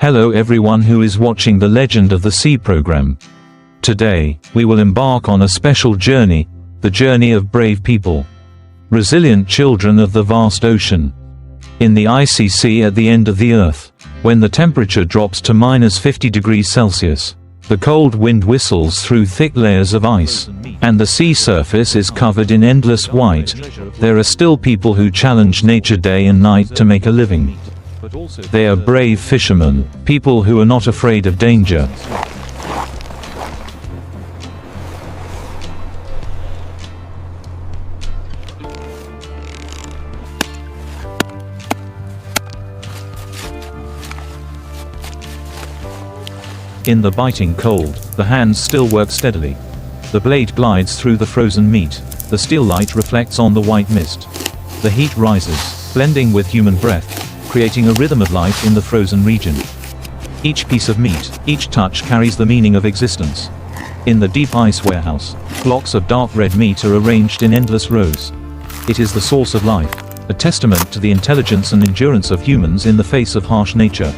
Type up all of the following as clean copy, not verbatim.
Hello everyone who is watching the Legend of the Sea program. Today, we will embark on a special journey, the journey of brave people. Resilient children of the vast ocean. In the icy sea at the end of the earth, when the temperature drops to -50 degrees Celsius, the cold wind whistles through thick layers of ice, and the sea surface is covered in endless white, there are still people who challenge nature day and night to make a living. They are brave fishermen, people who are not afraid of danger. In the biting cold, the hands still work steadily. The blade glides through the frozen meat, the steel light reflects on the white mist. The heat rises, blending with human breath, creating a rhythm of life in the frozen region. Each piece of meat, each touch carries the meaning of existence. In the deep ice warehouse, blocks of dark red meat are arranged in endless rows. It is the source of life, a testament to the intelligence and endurance of humans in the face of harsh nature.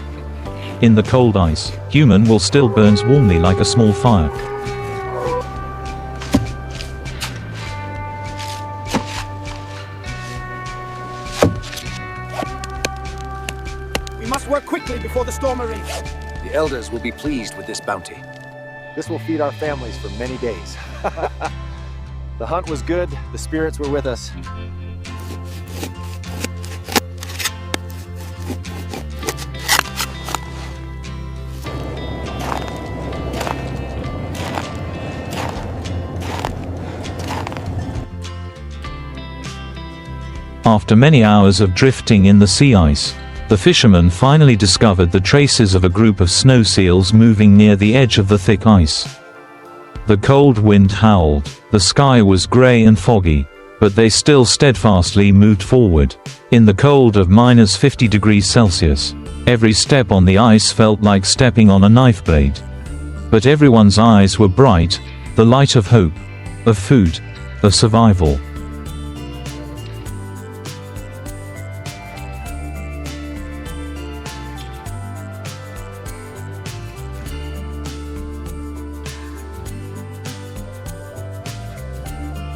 In the cold ice, human will still burns warmly like a small fire. We must work quickly before the storm arrives. The elders will be pleased with this bounty. This will feed our families for many days. The hunt was good, the spirits were with us. After many hours of drifting in the sea ice, the fishermen finally discovered the traces of a group of snow seals moving near the edge of the thick ice. The cold wind howled, the sky was gray and foggy, but they still steadfastly moved forward. In the cold of -50 degrees Celsius, every step on the ice felt like stepping on a knife blade. But everyone's eyes were bright, the light of hope, of food, of survival.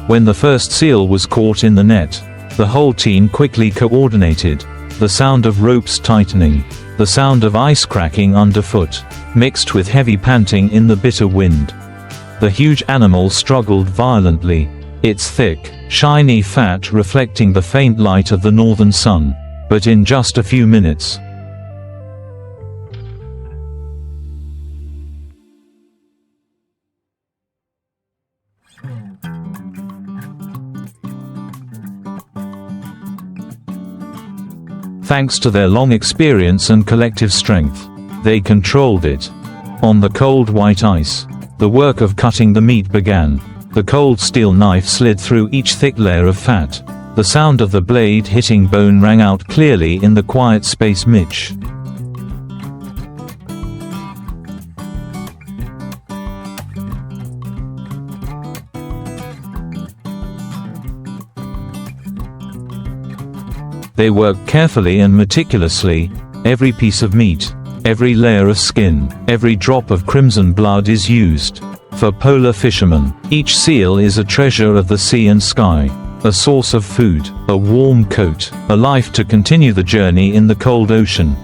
When the first seal was caught in the net, the whole team quickly coordinated. The sound of ropes tightening, the sound of ice cracking underfoot, mixed with heavy panting in the bitter wind. The huge animal struggled violently, its thick, shiny fat reflecting the faint light of the northern sun. But in just a few minutes, thanks to their long experience and collective strength, they controlled it. On the cold white ice, the work of cutting the meat began. The cold steel knife slid through each thick layer of fat. The sound of the blade hitting bone rang out clearly in the quiet space midge. They worked carefully and meticulously. Every piece of meat, every layer of skin, every drop of crimson blood is used. For polar fishermen, each seal is a treasure of the sea and sky, a source of food, a warm coat, a life to continue the journey in the cold ocean.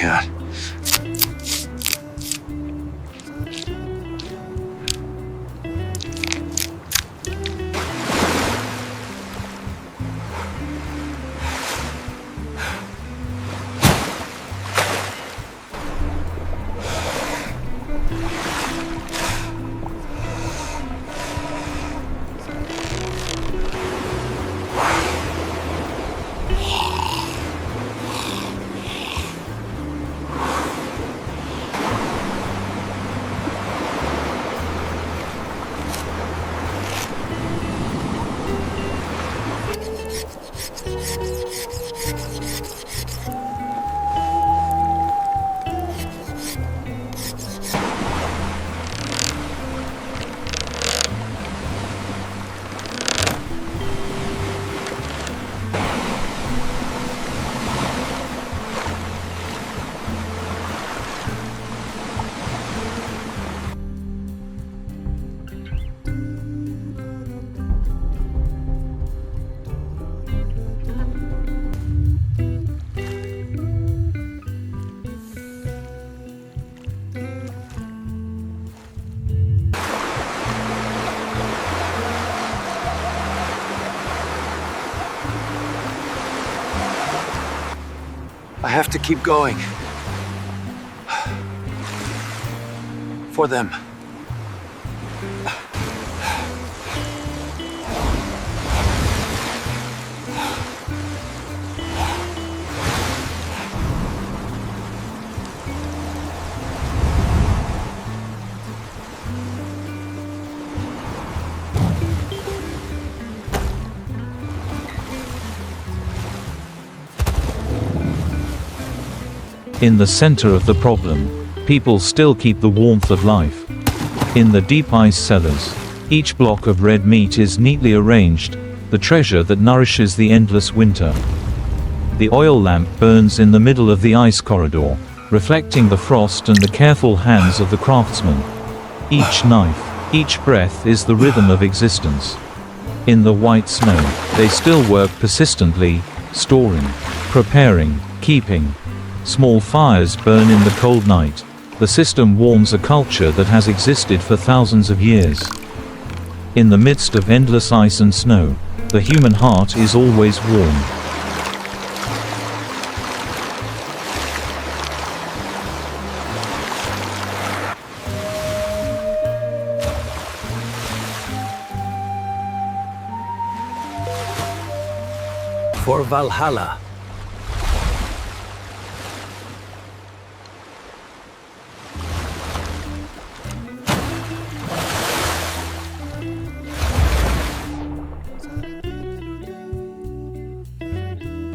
can't. I have to keep going. For them. In the center of the problem, people still keep the warmth of life. In the deep ice cellars, each block of red meat is neatly arranged, the treasure that nourishes the endless winter. The oil lamp burns in the middle of the ice corridor, reflecting the frost and the careful hands of the craftsman. Each knife, each breath is the rhythm of existence. In the white snow, they still work persistently, storing, preparing, keeping. Small fires burn in the cold night. The system warms a culture that has existed for thousands of years. In the midst of endless ice and snow, the human heart is always warm. For Valhalla.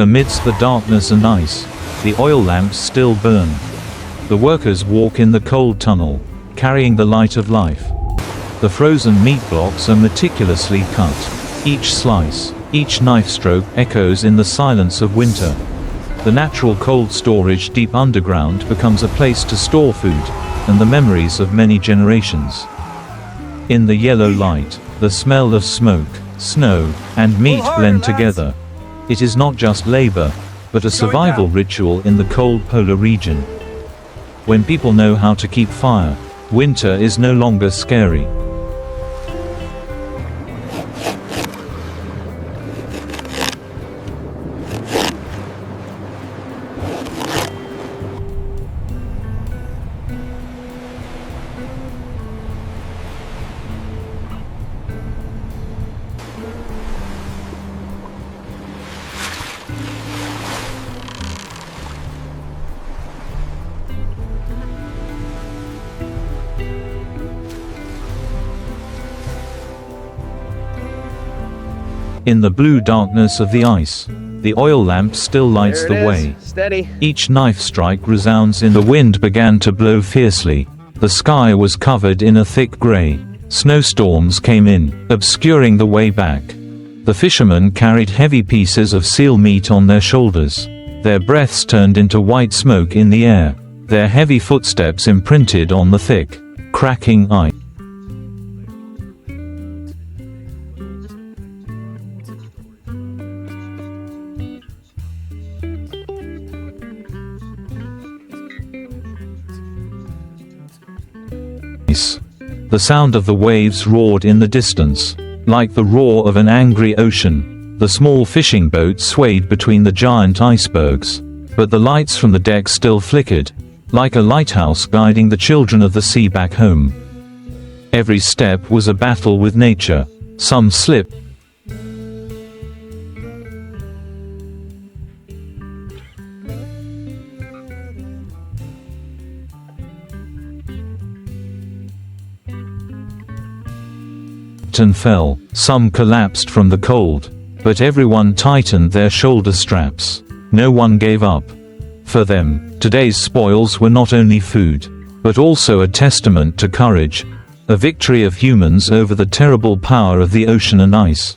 Amidst the darkness and ice, the oil lamps still burn. The workers walk in the cold tunnel, carrying the light of life. The frozen meat blocks are meticulously cut. Each slice, each knife stroke echoes in the silence of winter. The natural cold storage deep underground becomes a place to store food, and the memories of many generations. In the yellow light, the smell of smoke, snow, and meat blend together. It is not just labor, but a survival ritual in the cold polar region. When people know how to keep fire, winter is no longer scary. In the blue darkness of the ice, the oil lamp still lights the way. Steady. Each knife strike resounds in the wind began to blow fiercely. The sky was covered in a thick gray. Snowstorms came in, obscuring the way back. The fishermen carried heavy pieces of seal meat on their shoulders. Their breaths turned into white smoke in the air. Their heavy footsteps imprinted on the thick, cracking ice. The sound of the waves roared in the distance, like the roar of an angry ocean. The small fishing boat swayed between the giant icebergs, but the lights from the deck still flickered, like a lighthouse guiding the children of the sea back home. Every step was a battle with nature. Some slipped, and fell. Some collapsed from the cold, but everyone tightened their shoulder straps. No one gave up. For them, today's spoils were not only food, but also a testament to courage, a victory of humans over the terrible power of the ocean and ice.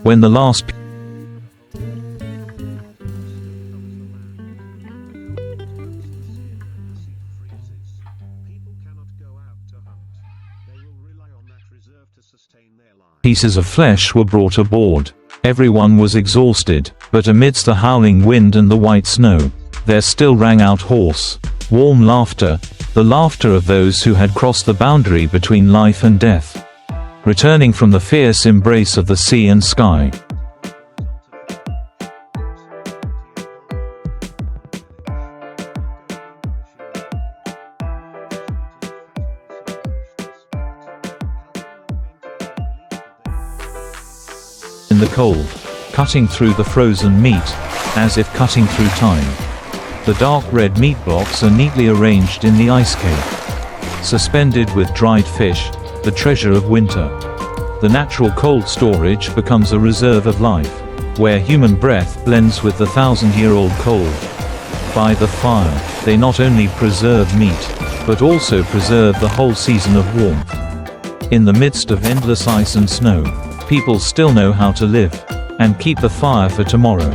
When the last pieces of flesh were brought aboard, everyone was exhausted, but amidst the howling wind and the white snow, there still rang out hoarse, warm laughter, the laughter of those who had crossed the boundary between life and death, returning from the fierce embrace of the sea and sky. In the cold, cutting through the frozen meat, as if cutting through time. The dark red meat blocks are neatly arranged in the ice cave. Suspended with dried fish, the treasure of winter. The natural cold storage becomes a reserve of life, where human breath blends with the 1,000-year-old cold. By the fire, they not only preserve meat, but also preserve the whole season of warmth. In the midst of endless ice and snow, people still know how to live, and keep the fire for tomorrow.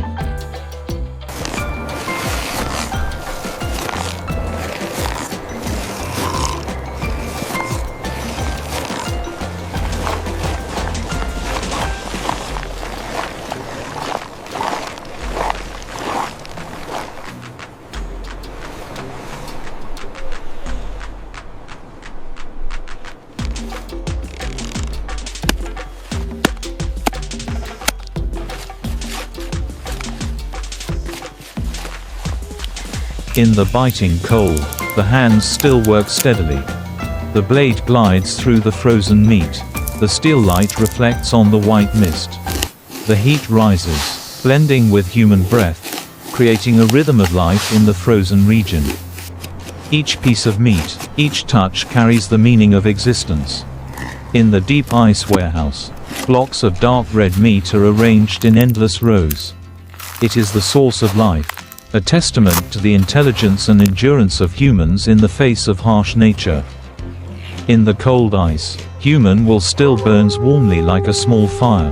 In the biting cold, the hands still work steadily. The blade glides through the frozen meat. The steel light reflects on the white mist. The heat rises, blending with human breath, creating a rhythm of life in the frozen region. Each piece of meat, each touch carries the meaning of existence. In the deep ice warehouse, blocks of dark red meat are arranged in endless rows. It is the source of life, a testament to the intelligence and endurance of humans in the face of harsh nature. In the cold ice, human will still burns warmly like a small fire.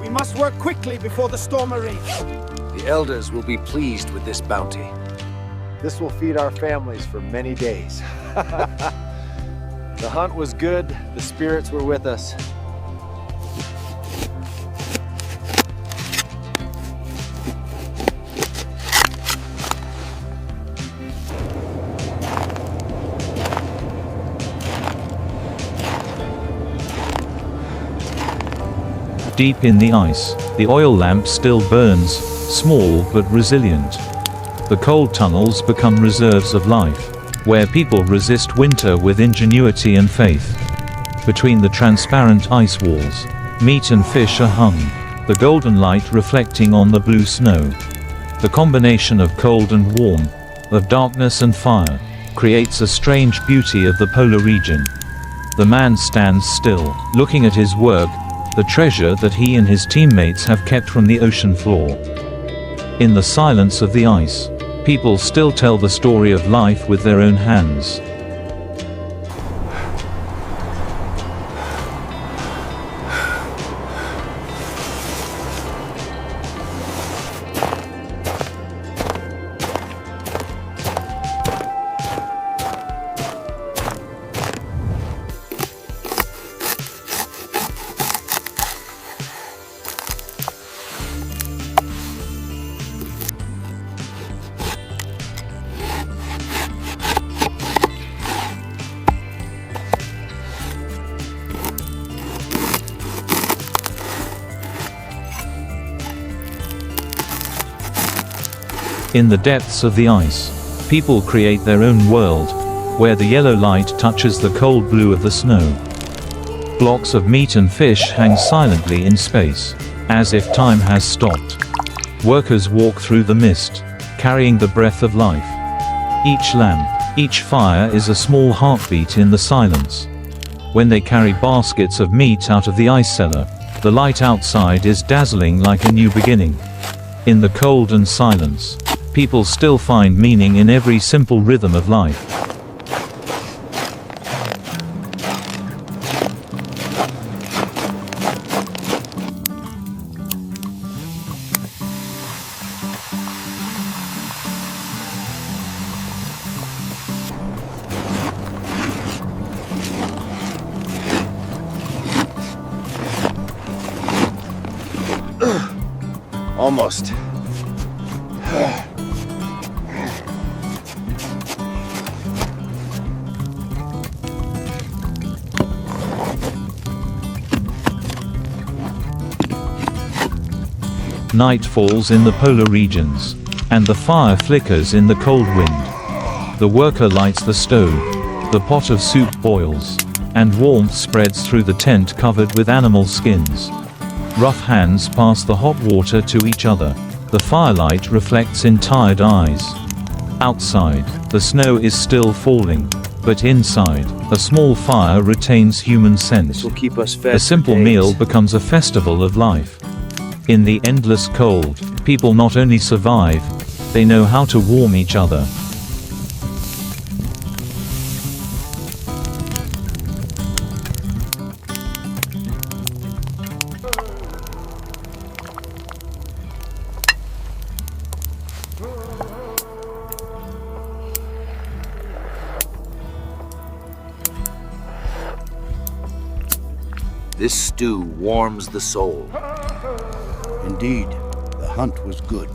We must work quickly before the storm arrives. The elders will be pleased with this bounty. This will feed our families for many days. The hunt was good, the spirits were with us. Deep in the ice, the oil lamp still burns, small but resilient. The cold tunnels become reserves of life, where people resist winter with ingenuity and faith. Between the transparent ice walls, meat and fish are hung, the golden light reflecting on the blue snow. The combination of cold and warm, of darkness and fire, creates a strange beauty of the polar region. The man stands still, looking at his work, the treasure that he and his teammates have kept from the ocean floor. In the silence of the ice, people still tell the story of life with their own hands. In the depths of the ice, people create their own world, where the yellow light touches the cold blue of the snow. Blocks of meat and fish hang silently in space, as if time has stopped. Workers walk through the mist, carrying the breath of life. Each lamp, each fire is a small heartbeat in the silence. When they carry baskets of meat out of the ice cellar, the light outside is dazzling like a new beginning. In the cold and silence, people still find meaning in every simple rhythm of life. Almost. Night falls in the polar regions, and the fire flickers in the cold wind. The worker lights the stove, the pot of soup boils, and warmth spreads through the tent covered with animal skins. Rough hands pass the hot water to each other. The firelight reflects in tired eyes. Outside, the snow is still falling, but inside, a small fire retains human scent. This will keep us fed A simple for days. meal becomes a festival of life. In the endless cold, people not only survive, they know how to warm each other. This stew warms the soul. Indeed, the hunt was good.